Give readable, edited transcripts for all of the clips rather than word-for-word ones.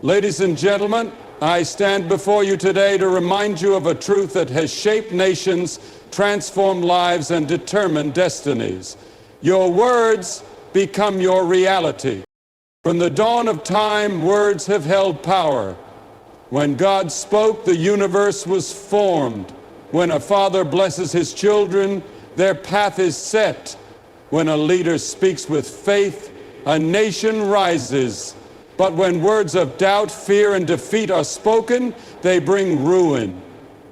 Ladies and gentlemen, I stand before you today to remind you of a truth that has shaped nations, transformed lives, and determined destinies. Your words become your reality. From the dawn of time, words have held power. When God spoke, the universe was formed. When a father blesses his children, their path is set. When a leader speaks with faith, a nation rises. But when words of doubt, fear, and defeat are spoken, they bring ruin,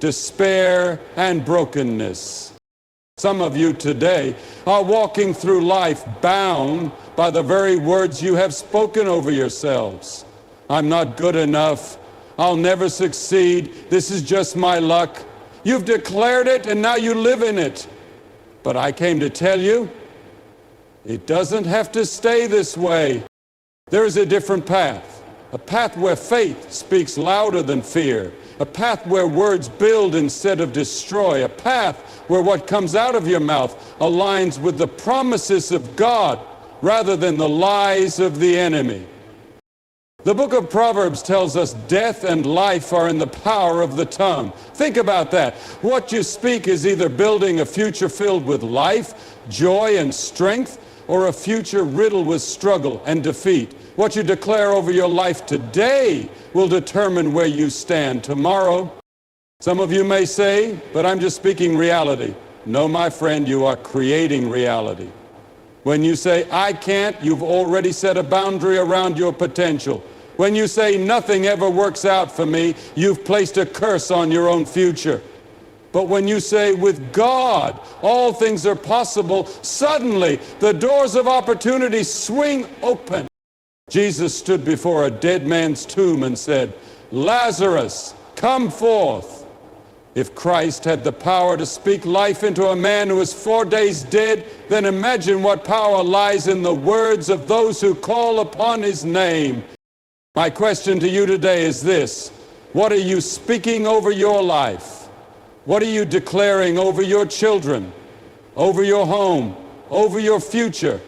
despair, and brokenness. Some of you today are walking through life bound by the very words you have spoken over yourselves. I'm not good enough. I'll never succeed. This is just my luck. You've declared it, and now you live in it. But I came to tell you, it doesn't have to stay this way. There is a different path, a path where faith speaks louder than fear, a path where words build instead of destroy, a path where what comes out of your mouth aligns with the promises of God rather than the lies of the enemy. The book of Proverbs tells us death and life are in the power of the tongue. Think about that. What you speak is either building a future filled with life, joy, and strength, or a future riddled with struggle and defeat. What you declare over your life today will determine where you stand tomorrow. Some of you may say, but I'm just speaking reality. No, my friend, you are creating reality. When you say, I can't, you've already set a boundary around your potential. When you say, nothing ever works out for me, you've placed a curse on your own future. But when you say, with God, all things are possible, suddenly the doors of opportunity swing open. Jesus stood before a dead man's tomb and said, Lazarus, come forth. If Christ had the power to speak life into a man who was 4 days dead, then imagine what power lies in the words of those who call upon his name. My question to you today is this: what are you speaking over your life? What are you declaring over your children, over your home, over your future?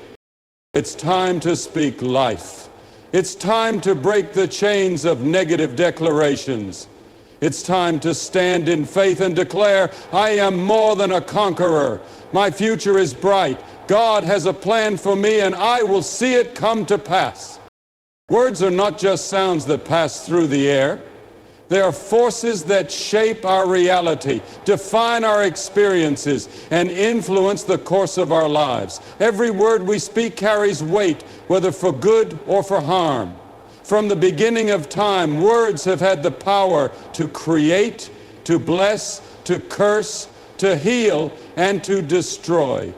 It's time to speak life. It's time to break the chains of negative declarations. It's time to stand in faith and declare, I am more than a conqueror. My future is bright. God has a plan for me, and I will see it come to pass. Words are not just sounds that pass through the air. They are forces that shape our reality, define our experiences, and influence the course of our lives. Every word we speak carries weight, whether for good or for harm. From the beginning of time, words have had the power to create, to bless, to curse, to heal, and to destroy.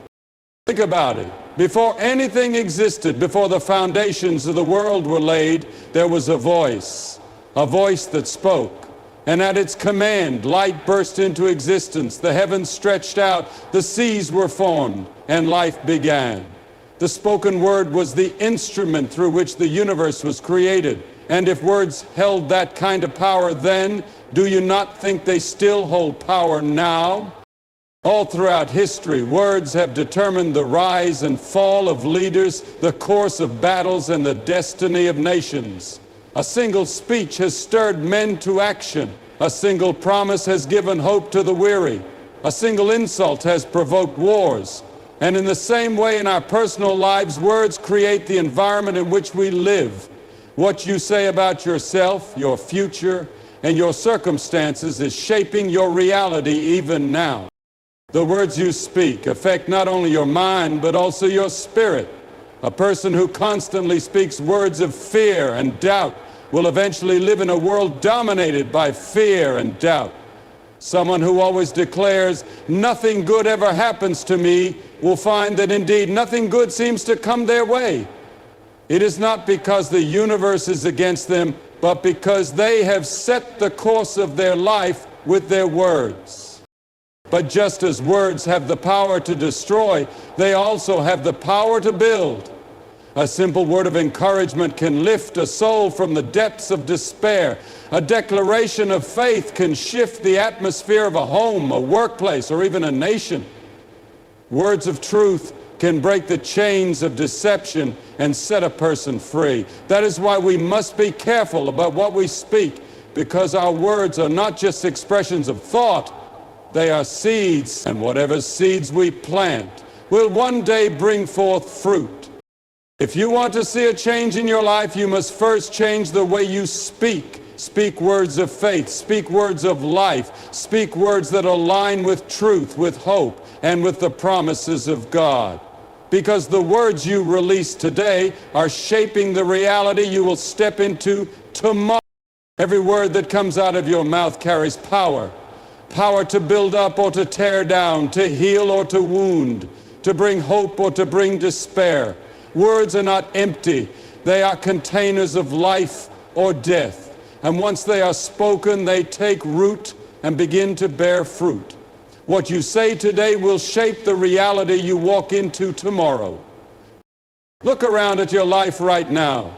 Think about it. Before anything existed, before the foundations of the world were laid, there was a voice that spoke. And at its command, light burst into existence. The heavens stretched out, the seas were formed, and life began. The spoken word was the instrument through which the universe was created. And if words held that kind of power then, do you not think they still hold power now? All throughout history, words have determined the rise and fall of leaders, the course of battles, and the destiny of nations. A single speech has stirred men to action. A single promise has given hope to the weary. A single insult has provoked wars. And in the same way, in our personal lives, words create the environment in which we live. What you say about yourself, your future, and your circumstances is shaping your reality even now. The words you speak affect not only your mind, but also your spirit. A person who constantly speaks words of fear and doubt will eventually live in a world dominated by fear and doubt. Someone who always declares, nothing good ever happens to me, will find that indeed nothing good seems to come their way. It is not because the universe is against them, but because they have set the course of their life with their words. But just as words have the power to destroy, they also have the power to build. A simple word of encouragement can lift a soul from the depths of despair. A declaration of faith can shift the atmosphere of a home, a workplace, or even a nation. Words of truth can break the chains of deception and set a person free. That is why we must be careful about what we speak, because our words are not just expressions of thought, they are seeds, and whatever seeds we plant will one day bring forth fruit. If you want to see a change in your life, you must first change the way you speak. Speak words of faith, speak words of life, speak words that align with truth, with hope, and with the promises of God. Because the words you release today are shaping the reality you will step into tomorrow. Every word that comes out of your mouth carries power. Power to build up or to tear down, to heal or to wound, to bring hope or to bring despair. Words are not empty. They are containers of life or death. And once they are spoken, they take root and begin to bear fruit. What you say today will shape the reality you walk into tomorrow. Look around at your life right now.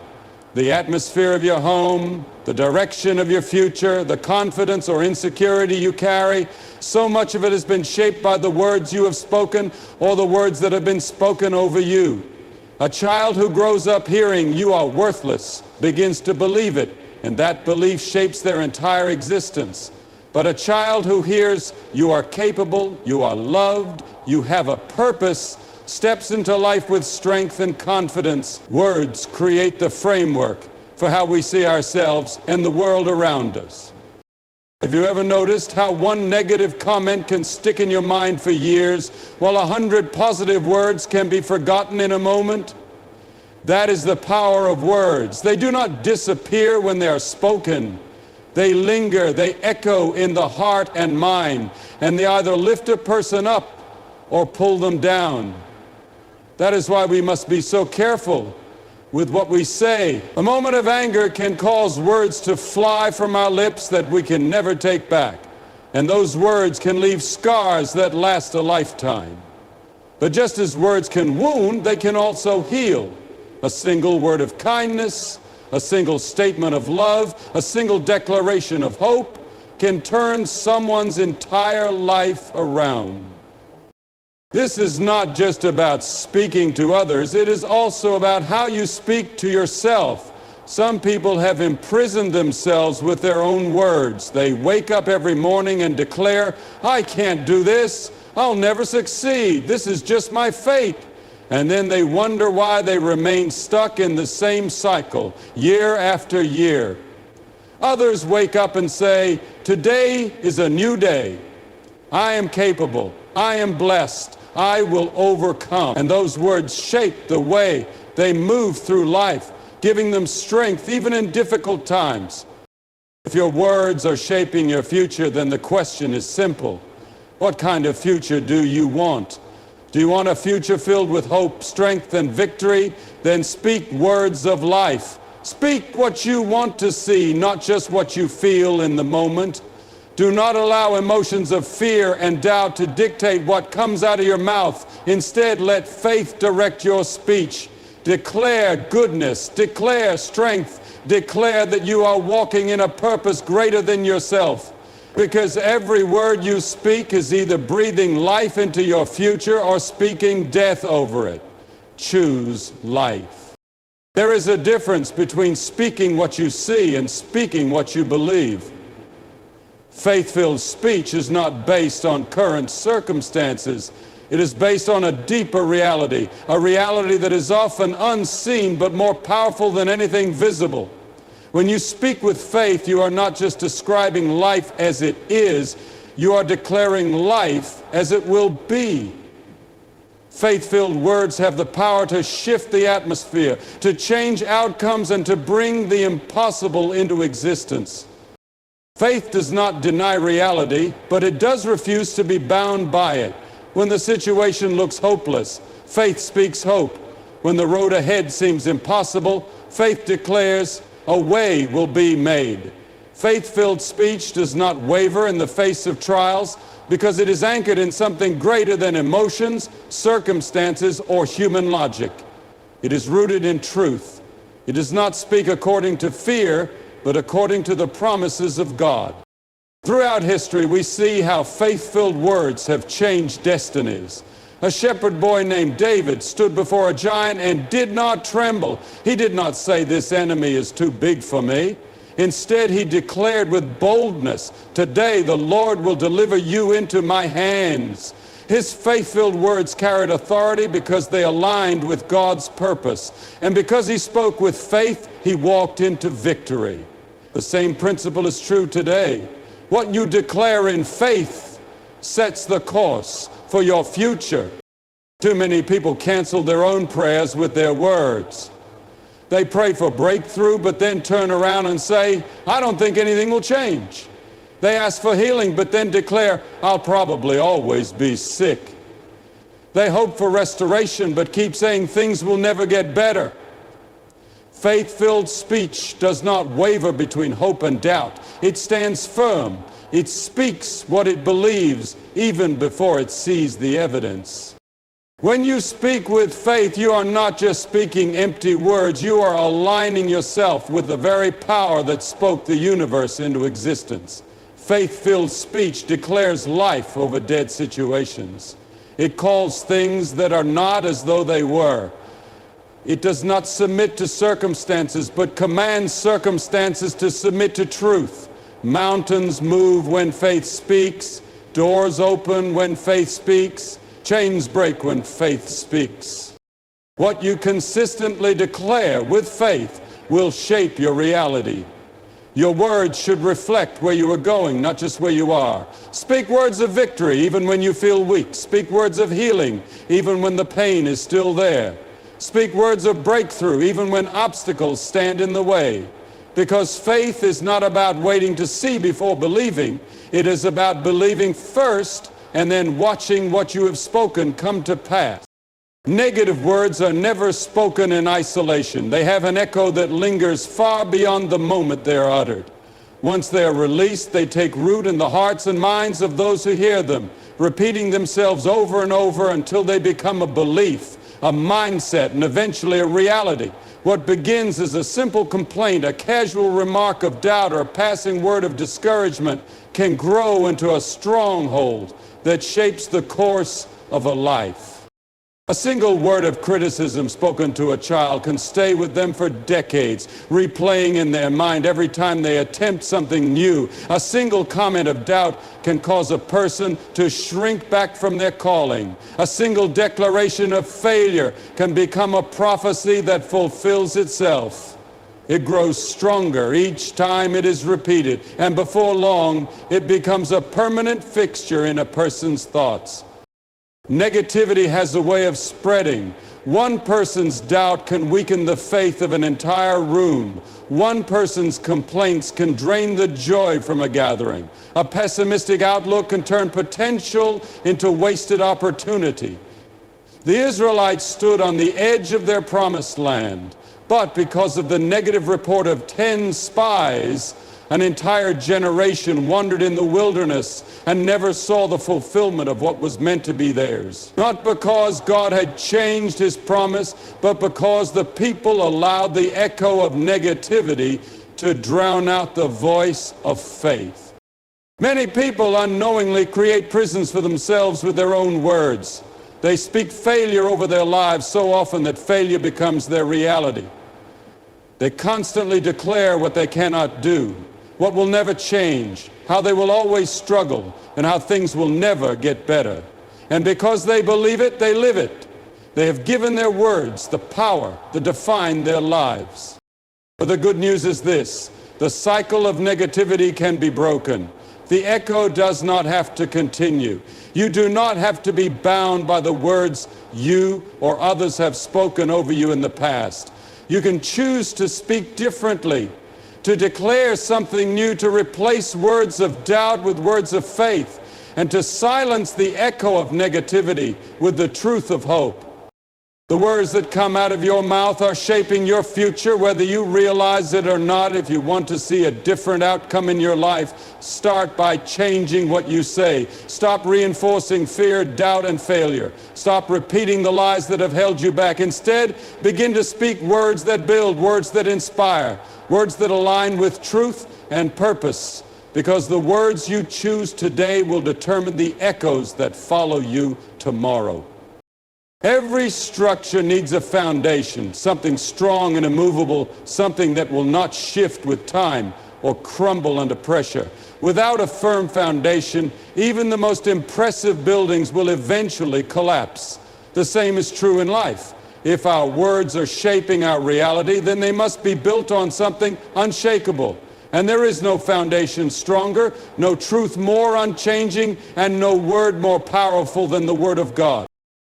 The atmosphere of your home, the direction of your future, the confidence or insecurity you carry, so much of it has been shaped by the words you have spoken or the words that have been spoken over you. A child who grows up hearing "you are worthless" begins to believe it, and that belief shapes their entire existence. But a child who hears "you are capable, you are loved, you have a purpose," steps into life with strength and confidence. Words create the framework for how we see ourselves and the world around us. Have you ever noticed how one negative comment can stick in your mind for years, while 100 positive words can be forgotten in a moment? That is the power of words. They do not disappear when they are spoken. They linger, they echo in the heart and mind, and they either lift a person up or pull them down. That is why we must be so careful with what we say. A moment of anger can cause words to fly from our lips that we can never take back, and those words can leave scars that last a lifetime. But just as words can wound, they can also heal. A single word of kindness, a single statement of love, a single declaration of hope can turn someone's entire life around. This is not just about speaking to others, it is also about how you speak to yourself. Some people have imprisoned themselves with their own words. They wake up every morning and declare, "I can't do this, I'll never succeed, this is just my fate." And then they wonder why they remain stuck in the same cycle year after year. Others wake up and say, "Today is a new day. I am capable. I am blessed. I will overcome." And those words shape the way they move through life, giving them strength even in difficult times. If your words are shaping your future, then the question is simple. What kind of future do you want? Do you want a future filled with hope, strength, and victory? Then speak words of life. Speak what you want to see, not just what you feel in the moment. Do not allow emotions of fear and doubt to dictate what comes out of your mouth. Instead, let faith direct your speech. Declare goodness, declare strength, declare that you are walking in a purpose greater than yourself. Because every word you speak is either breathing life into your future or speaking death over it. Choose life. There is a difference between speaking what you see and speaking what you believe. Faith-filled speech is not based on current circumstances. It is based on a deeper reality, a reality that is often unseen but more powerful than anything visible. When you speak with faith, you are not just describing life as it is, you are declaring life as it will be. Faith-filled words have the power to shift the atmosphere, to change outcomes, and to bring the impossible into existence. Faith does not deny reality, but it does refuse to be bound by it. When the situation looks hopeless, faith speaks hope. When the road ahead seems impossible, faith declares, "A way will be made." Faith-filled speech does not waver in the face of trials because it is anchored in something greater than emotions, circumstances, or human logic. It is rooted in truth. It does not speak according to fear, but according to the promises of God. Throughout history, we see how faith-filled words have changed destinies. A shepherd boy named David stood before a giant and did not tremble. He did not say, "This enemy is too big for me." Instead, he declared with boldness, "Today the Lord will deliver you into my hands." His faith-filled words carried authority because they aligned with God's purpose. And because he spoke with faith, he walked into victory. The same principle is true today. What you declare in faith sets the course for your future. Too many people cancel their own prayers with their words. They pray for breakthrough, but then turn around and say, "I don't think anything will change." They ask for healing, but then declare, "I'll probably always be sick." They hope for restoration, but keep saying things will never get better. Faith-filled speech does not waver between hope and doubt. It stands firm. It speaks what it believes, even before it sees the evidence. When you speak with faith, you are not just speaking empty words. You are aligning yourself with the very power that spoke the universe into existence. Faith-filled speech declares life over dead situations. It calls things that are not as though they were. It does not submit to circumstances, but commands circumstances to submit to truth. Mountains move when faith speaks. Doors open when faith speaks. Chains break when faith speaks. What you consistently declare with faith will shape your reality. Your words should reflect where you are going, not just where you are. Speak words of victory even when you feel weak. Speak words of healing even when the pain is still there. Speak words of breakthrough even when obstacles stand in the way. Because faith is not about waiting to see before believing. It is about believing first and then watching what you have spoken come to pass. Negative words are never spoken in isolation. They have an echo that lingers far beyond the moment they are uttered. Once they are released, they take root in the hearts and minds of those who hear them, repeating themselves over and over until they become a belief, a mindset, and eventually a reality. What begins as a simple complaint, a casual remark of doubt, or a passing word of discouragement can grow into a stronghold that shapes the course of a life. A single word of criticism spoken to a child can stay with them for decades, replaying in their mind every time they attempt something new. A single comment of doubt can cause a person to shrink back from their calling. A single declaration of failure can become a prophecy that fulfills itself. It grows stronger each time it is repeated, and before long, it becomes a permanent fixture in a person's thoughts. Negativity has a way of spreading. One person's doubt can weaken the faith of an entire room. One person's complaints can drain the joy from a gathering. A pessimistic outlook can turn potential into wasted opportunity. The Israelites stood on the edge of their promised land, but because of the negative report of 10 spies, an entire generation wandered in the wilderness and never saw the fulfillment of what was meant to be theirs. Not because God had changed his promise, but because the people allowed the echo of negativity to drown out the voice of faith. Many people unknowingly create prisons for themselves with their own words. They speak failure over their lives so often that failure becomes their reality. They constantly declare what they cannot do, what will never change, how they will always struggle, and how things will never get better. And because they believe it, they live it. They have given their words the power to define their lives. But the good news is this: the cycle of negativity can be broken. The echo does not have to continue. You do not have to be bound by the words you or others have spoken over you in the past. You can choose to speak differently, to declare something new, to replace words of doubt with words of faith, and to silence the echo of negativity with the truth of hope. The words that come out of your mouth are shaping your future, whether you realize it or not. If you want to see a different outcome in your life, start by changing what you say. Stop reinforcing fear, doubt, and failure. Stop repeating the lies that have held you back. Instead, begin to speak words that build, words that inspire, words that align with truth and purpose, because the words you choose today will determine the echoes that follow you tomorrow. Every structure needs a foundation, something strong and immovable, something that will not shift with time or crumble under pressure. Without a firm foundation, even the most impressive buildings will eventually collapse. The same is true in life. If our words are shaping our reality, then they must be built on something unshakable. And there is no foundation stronger, no truth more unchanging, and no word more powerful than the Word of God.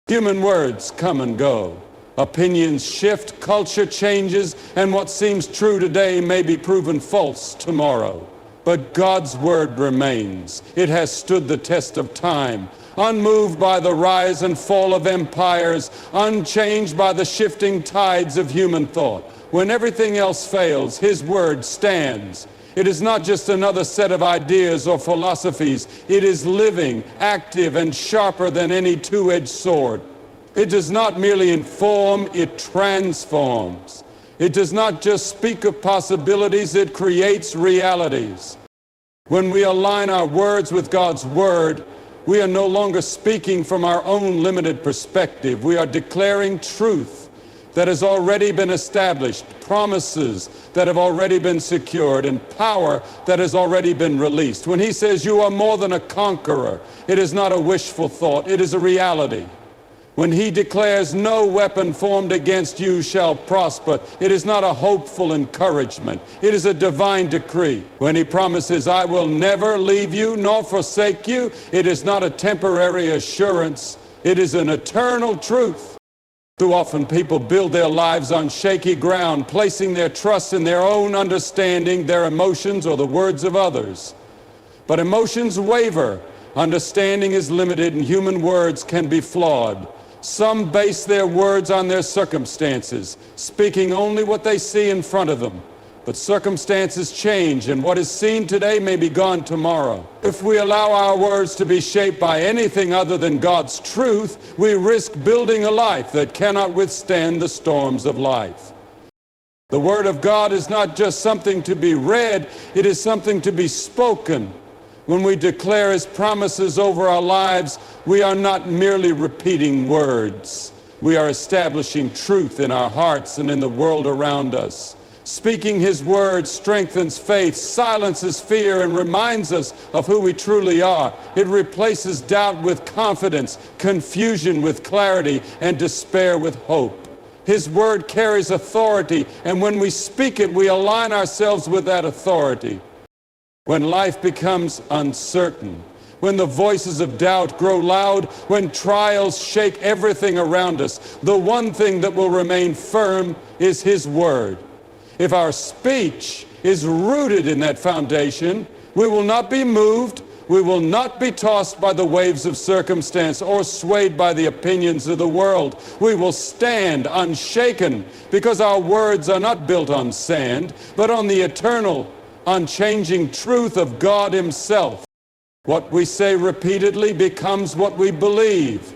Human words come and go. Opinions shift, culture changes, and what seems true today may be proven false tomorrow. But God's Word remains. It has stood the test of time, unmoved by the rise and fall of empires, unchanged by the shifting tides of human thought. When everything else fails, His Word stands. It is not just another set of ideas or philosophies. It is living, active, and sharper than any two-edged sword. It does not merely inform, it transforms. It does not just speak of possibilities, it creates realities. When we align our words with God's Word, we are no longer speaking from our own limited perspective. We are declaring truth that has already been established, promises that have already been secured, and power that has already been released. When He says you are more than a conqueror, it is not a wishful thought, it is a reality. When He declares no weapon formed against you shall prosper, it is not a hopeful encouragement, it is a divine decree. When He promises, I will never leave you nor forsake you, it is not a temporary assurance, it is an eternal truth. Too often people build their lives on shaky ground, placing their trust in their own understanding, their emotions, or the words of others. But emotions waver, understanding is limited, and human words can be flawed. Some base their words on their circumstances, speaking only what they see in front of them. But circumstances change, and what is seen today may be gone tomorrow. If we allow our words to be shaped by anything other than God's truth, we risk building a life that cannot withstand the storms of life. The Word of God is not just something to be read, it is something to be spoken. When we declare His promises over our lives, we are not merely repeating words. We are establishing truth in our hearts and in the world around us. Speaking His Word strengthens faith, silences fear, and reminds us of who we truly are. It replaces doubt with confidence, confusion with clarity, and despair with hope. His Word carries authority, and when we speak it, we align ourselves with that authority. When life becomes uncertain, when the voices of doubt grow loud, when trials shake everything around us, the one thing that will remain firm is His Word. If our speech is rooted in that foundation, we will not be moved, we will not be tossed by the waves of circumstance or swayed by the opinions of the world. We will stand unshaken because our words are not built on sand, but on the eternal, unchanging truth of God Himself. What we say repeatedly becomes what we believe,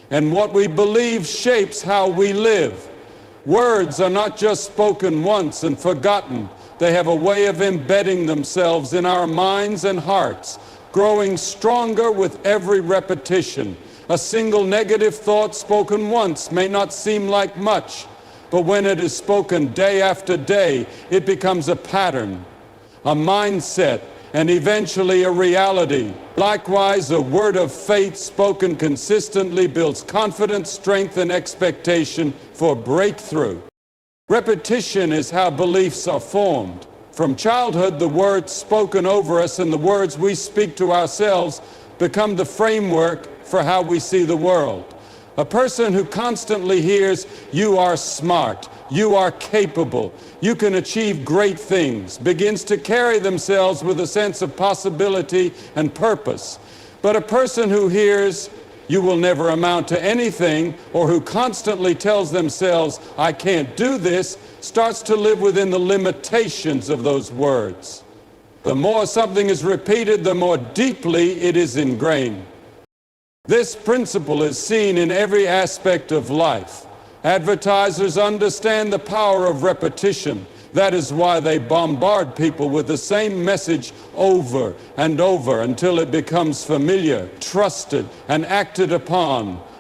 and what we believe shapes how we live. Words are not just spoken once and forgotten. They have a way of embedding themselves in our minds and hearts, growing stronger with every repetition. A single negative thought spoken once may not seem like much, but when it is spoken day after day, it becomes a pattern, a mindset, and eventually a reality. Likewise, a word of faith spoken consistently builds confidence, strength, and expectation for breakthrough. Repetition is how beliefs are formed. From childhood, the words spoken over us and the words we speak to ourselves become the framework for how we see the world. A person who constantly hears, "You are smart, you are capable, you can achieve great things," begins to carry themselves with a sense of possibility and purpose. But a person who hears, "You will never amount to anything," or who constantly tells themselves, "I can't do this," starts to live within the limitations of those words. The more something is repeated, the more deeply it is ingrained. This principle is seen in every aspect of life. Advertisers understand the power of repetition. That is why they bombard people with the same message over and over until it becomes familiar, trusted, and acted upon.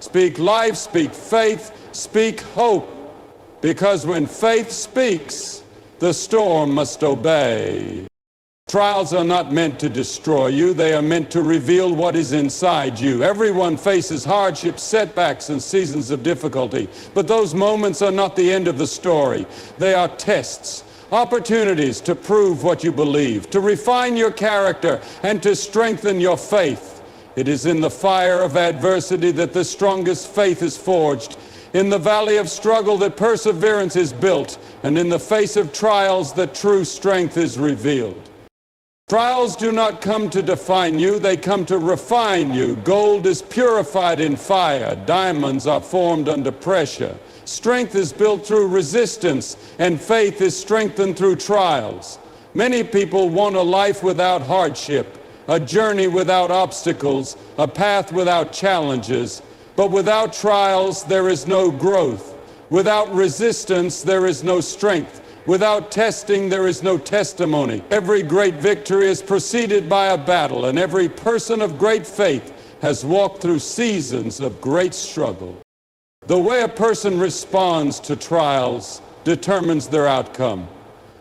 Speak life, speak faith, speak hope. Because when faith speaks, the storm must obey. Trials are not meant to destroy you. They are meant to reveal what is inside you. Everyone faces hardships, setbacks, and seasons of difficulty. But those moments are not the end of the story. They are tests, opportunities to prove what you believe, to refine your character, and to strengthen your faith. It is in the fire of adversity that the strongest faith is forged. In the valley of struggle that perseverance is built, and in the face of trials that true strength is revealed. Trials do not come to define you, they come to refine you. Gold is purified in fire, diamonds are formed under pressure. Strength is built through resistance, and faith is strengthened through trials. Many people want a life without hardship, a journey without obstacles, a path without challenges. But without trials, there is no growth. Without resistance, there is no strength. Without testing, there is no testimony. Every great victory is preceded by a battle, and every person of great faith has walked through seasons of great struggle. The way a person responds to trials determines their outcome.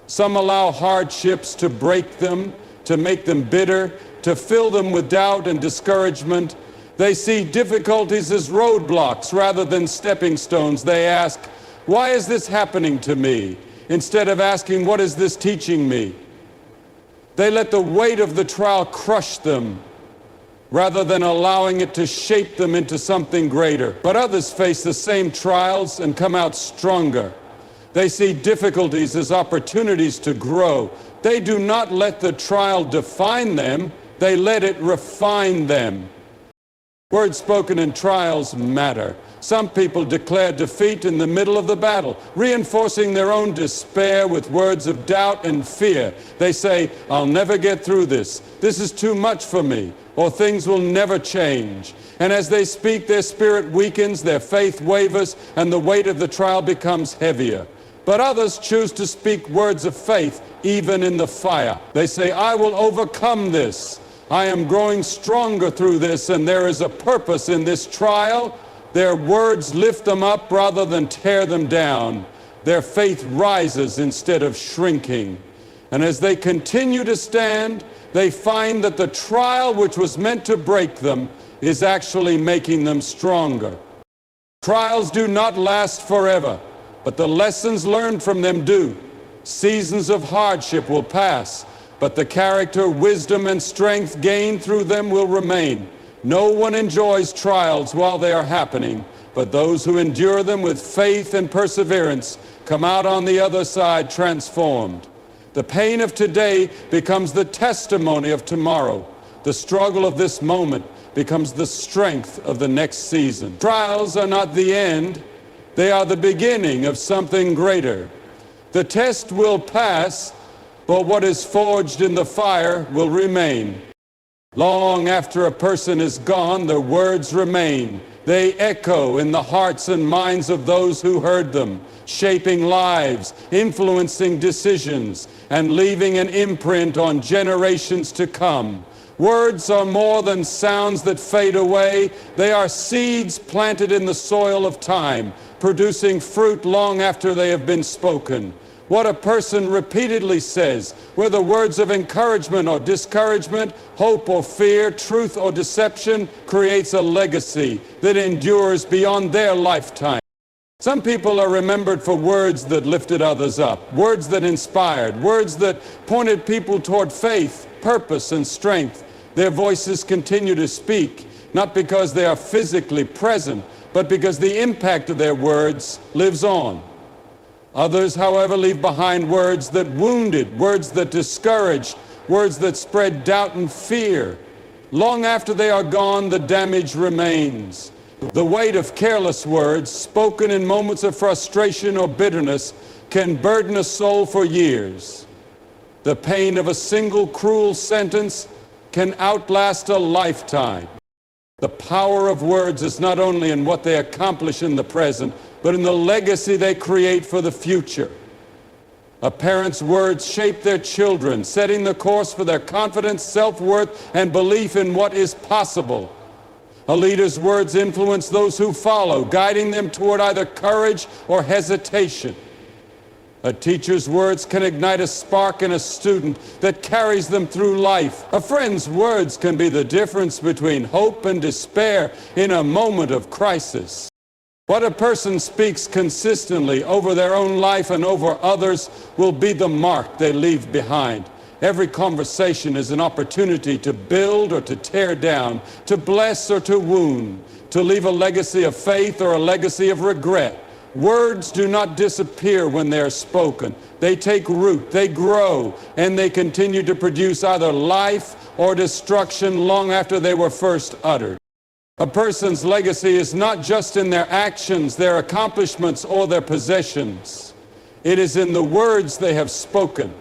Some allow hardships to break them, to make them bitter, to fill them with doubt and discouragement. They see difficulties as roadblocks rather than stepping stones. They ask, "Why is this happening to me?" instead of asking, "What is this teaching me?" They let the weight of the trial crush them rather than allowing it to shape them into something greater. But others face the same trials and come out stronger. They see difficulties as opportunities to grow. They do not let the trial define them, they let it refine them. Words spoken in trials matter. Some people declare defeat in the middle of the battle, reinforcing their own despair with words of doubt and fear. They say, "I'll never get through this. This is too much for me," or "Things will never change." And as they speak, their spirit weakens, their faith wavers, and the weight of the trial becomes heavier. But others choose to speak words of faith, even in the fire. They say, "I will overcome this. I am growing stronger through this, and there is a purpose in this trial." Their words lift them up rather than tear them down. Their faith rises instead of shrinking. And as they continue to stand, they find that the trial which was meant to break them is actually making them stronger. Trials do not last forever, but the lessons learned from them do. Seasons of hardship will pass, but the character, wisdom, and strength gained through them will remain. No one enjoys trials while they are happening, but those who endure them with faith and perseverance come out on the other side transformed. The pain of today becomes the testimony of tomorrow. The struggle of this moment becomes the strength of the next season. Trials are not the end, they are the beginning of something greater. The test will pass, but what is forged in the fire will remain. Long after a person is gone, their words remain. They echo in the hearts and minds of those who heard them, shaping lives, influencing decisions, and leaving an imprint on generations to come. Words are more than sounds that fade away. They are seeds planted in the soil of time, producing fruit long after they have been spoken. What a person repeatedly says, whether words of encouragement or discouragement, hope or fear, truth or deception, creates a legacy that endures beyond their lifetime. Some people are remembered for words that lifted others up, words that inspired, words that pointed people toward faith, purpose, and strength. Their voices continue to speak, not because they are physically present, but because the impact of their words lives on. Others, however, leave behind words that wounded, words that discouraged, words that spread doubt and fear. Long after they are gone, the damage remains. The weight of careless words, spoken in moments of frustration or bitterness, can burden a soul for years. The pain of a single cruel sentence can outlast a lifetime. The power of words is not only in what they accomplish in the present, but in the legacy they create for the future. A parent's words shape their children, setting the course for their confidence, self-worth, and belief in what is possible. A leader's words influence those who follow, guiding them toward either courage or hesitation. A teacher's words can ignite a spark in a student that carries them through life. A friend's words can be the difference between hope and despair in a moment of crisis. What a person speaks consistently over their own life and over others will be the mark they leave behind. Every conversation is an opportunity to build or to tear down, to bless or to wound, to leave a legacy of faith or a legacy of regret. Words do not disappear when they're spoken. They take root, they grow, and they continue to produce either life or destruction long after they were first uttered. A person's legacy is not just in their actions, their accomplishments, or their possessions. It is in the words they have spoken.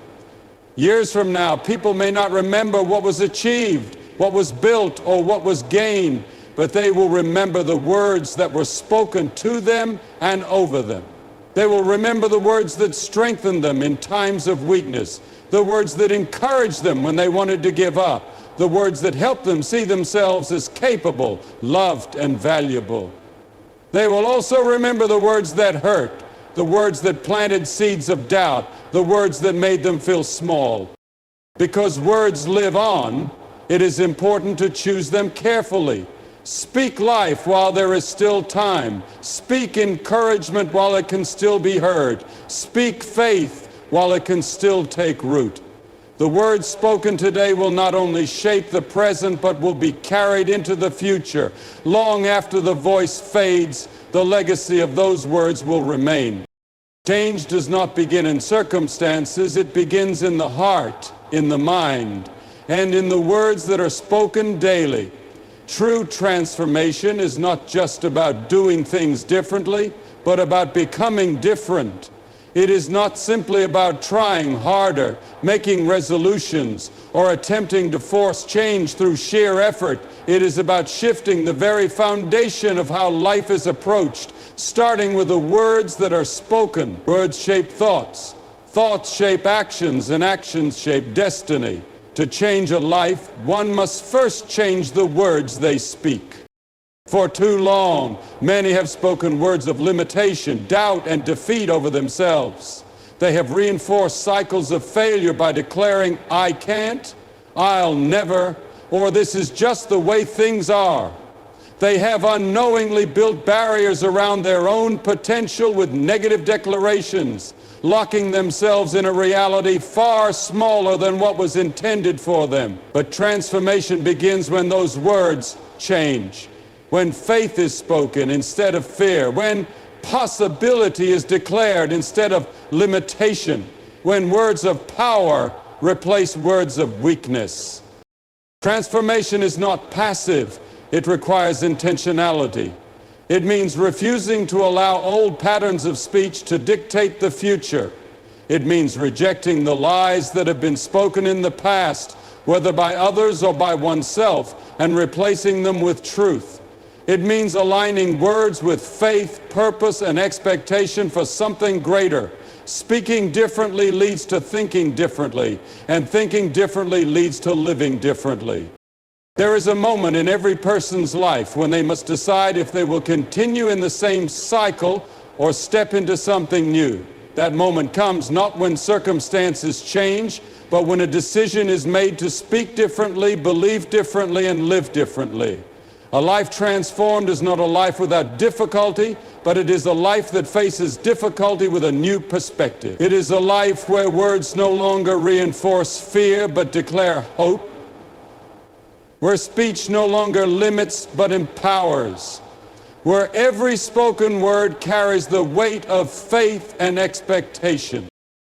Years from now, people may not remember what was achieved, what was built, or what was gained, but they will remember the words that were spoken to them and over them. They will remember the words that strengthened them in times of weakness, the words that encouraged them when they wanted to give up, the words that helped them see themselves as capable, loved, and valuable. They will also remember the words that hurt, the words that planted seeds of doubt, the words that made them feel small. Because words live on, it is important to choose them carefully. Speak life while there is still time. Speak encouragement while it can still be heard. Speak faith while it can still take root. The words spoken today will not only shape the present, but will be carried into the future. Long after the voice fades, the legacy of those words will remain. Change does not begin in circumstances, it begins in the heart, in the mind, and in the words that are spoken daily. True transformation is not just about doing things differently, but about becoming different. It is not simply about trying harder, making resolutions, or attempting to force change through sheer effort. It is about shifting the very foundation of how life is approached, starting with the words that are spoken. Words shape thoughts, thoughts shape actions, and actions shape destiny. To change a life, one must first change the words they speak. For too long, many have spoken words of limitation, doubt, and defeat over themselves. They have reinforced cycles of failure by declaring, "I can't," "I'll never," or "this is just the way things are." They have unknowingly built barriers around their own potential with negative declarations, locking themselves in a reality far smaller than what was intended for them. But transformation begins when those words change, when faith is spoken instead of fear, when possibility is declared instead of limitation, when words of power replace words of weakness. Transformation is not passive, it requires intentionality. It means refusing to allow old patterns of speech to dictate the future. It means rejecting the lies that have been spoken in the past, whether by others or by oneself, and replacing them with truth. It means aligning words with faith, purpose, and expectation for something greater. Speaking differently leads to thinking differently, and thinking differently leads to living differently. There is a moment in every person's life when they must decide if they will continue in the same cycle or step into something new. That moment comes not when circumstances change, but when a decision is made to speak differently, believe differently, and live differently. A life transformed is not a life without difficulty, but it is a life that faces difficulty with a new perspective. It is a life where words no longer reinforce fear, but declare hope. Where speech no longer limits but empowers, where every spoken word carries the weight of faith and expectation.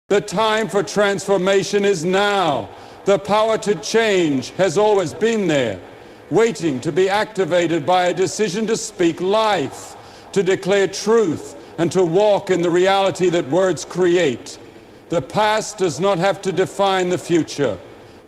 The time for transformation is now. The power to change has always been there, waiting to be activated by a decision to speak life, to declare truth, and to walk in the reality that words create. The past does not have to define the future.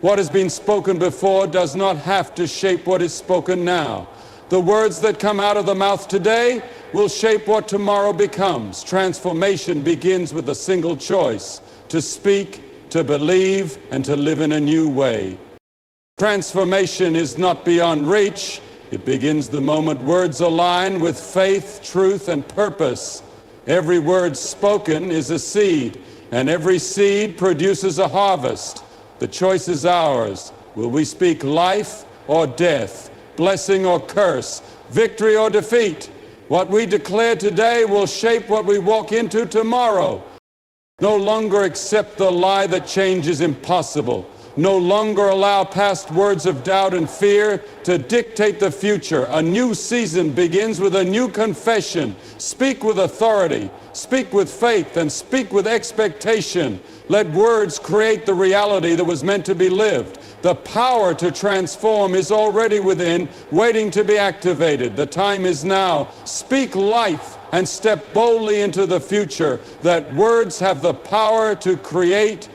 What has been spoken before does not have to shape what is spoken now. The words that come out of the mouth today will shape what tomorrow becomes. Transformation begins with a single choice: to speak, to believe, and to live in a new way. Transformation is not beyond reach, It begins the moment words align with faith, truth, and purpose. Every word spoken is a seed, and every seed produces a harvest. The choice is ours. Will we speak life or death, blessing or curse, victory or defeat? What we declare today will shape what we walk into tomorrow. No longer accept the lie that change is impossible. No longer allow past words of doubt and fear to dictate the future. A new season begins with a new confession. Speak with authority, speak with faith, and speak with expectation. Let words create the reality that was meant to be lived. The power to transform is already within, waiting to be activated. The time is now. Speak life and step boldly into the future. That words have the power to create